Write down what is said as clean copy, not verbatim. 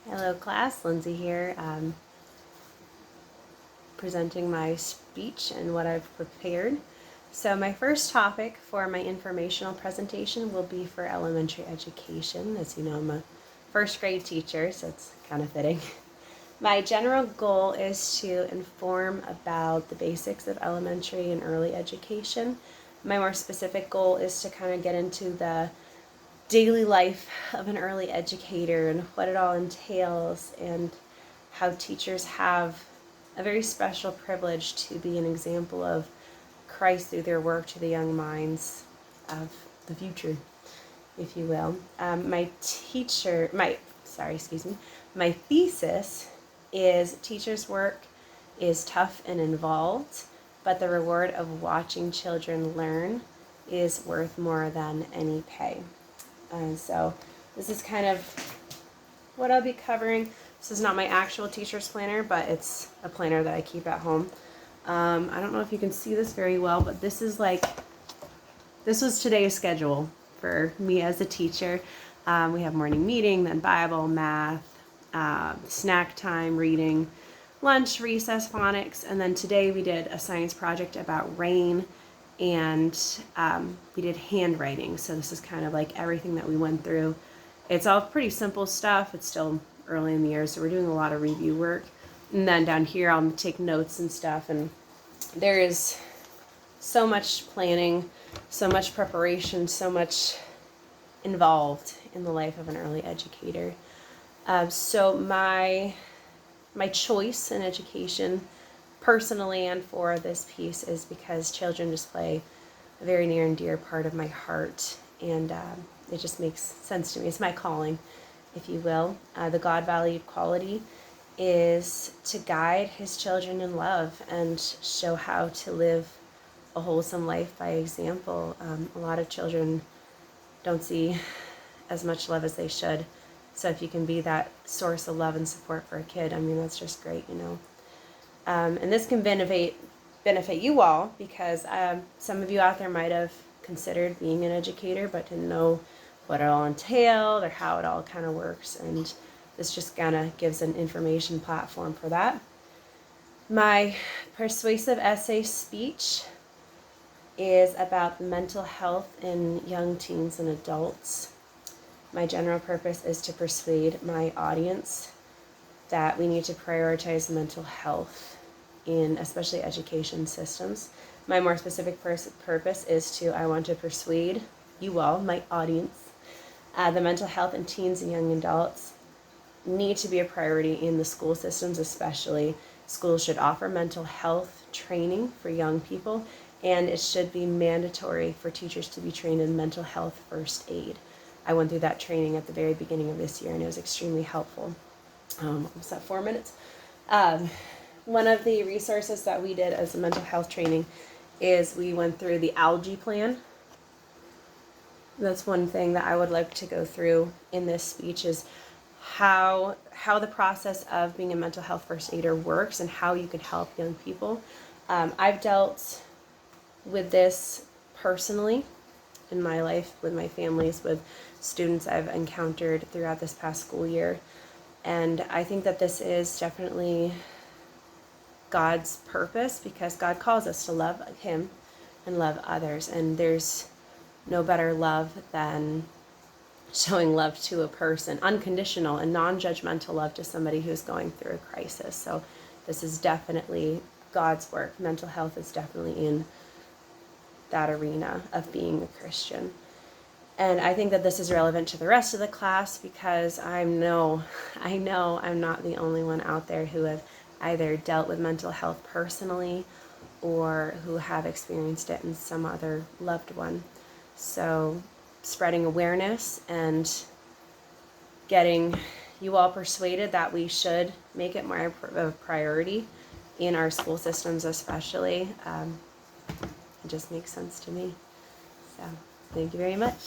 Hello class, Lindsay here, presenting my speech and what I've prepared. So my first topic for my informational presentation will be for elementary education. As you know, I'm a first grade teacher, so it's kind of fitting. My general goal is to inform about the basics of elementary and early education. My more specific goal is to kind of get into the daily life of an early educator and what it all entails, and how teachers have a very special privilege to be an example of Christ through their work to the young minds of the future, if you will. My thesis is teachers' work is tough and involved, but the reward of watching children learn is worth more than any pay. So this is kind of what I'll be covering. This is not my actual teacher's planner, but it's a planner that I keep at home. I don't know if you can see this very well, but this was today's schedule for me as a teacher. We have morning meeting, then Bible, math, snack time, reading, lunch, recess, phonics, and then today we did a science project about rain, and we did handwriting. So this is kind of like everything that we went through. It's all pretty simple stuff. It's still early in the year, so we're doing a lot of review work. And then down here, I'll take notes and stuff. And there is so much planning, so much preparation, so much involved in the life of an early educator. So my choice in education, personally and for this piece, is because children just play a very near and dear part of my heart, and it just makes sense to me. It's my calling, if you will. The God-valued quality is to guide his children in love and show how to live a wholesome life by example. A lot of children don't see as much love as they should. So if you can be that source of love and support for a kid, I mean, that's just great, you know. And this can benefit you all, because some of you out there might have considered being an educator but didn't know what it all entailed or how it all kind of works, and this just kind of gives an information platform for that. My persuasive essay speech is about mental health in young teens and adults. My general purpose is to persuade my audience that we need to prioritize mental health in especially education systems. My more specific purpose is I want to persuade you all, my audience, the mental health in teens and young adults need to be a priority in the school systems especially. Schools should offer mental health training for young people, and it should be mandatory for teachers to be trained in mental health first aid. I went through that training at the very beginning of this year, and it was extremely helpful. Almost at 4 minutes. One of the resources that we did as a mental health training is we went through the ALGE plan. That's one thing that I would like to go through in this speech, is how the process of being a mental health first aider works and how you can help young people. I've dealt with this personally in my life, with my families, with students I've encountered throughout this past school year. And I think that this is definitely God's purpose, because God calls us to love him and love others. And there's no better love than showing love to a person, unconditional and non-judgmental love to somebody who's going through a crisis. So this is definitely God's work. Mental health is definitely in that arena of being a Christian. And I think that this is relevant to the rest of the class, because I know I'm not the only one out there who have either dealt with mental health personally or who have experienced it in some other loved one. So spreading awareness and getting you all persuaded that we should make it more of a priority in our school systems especially, it just makes sense to me. So thank you very much.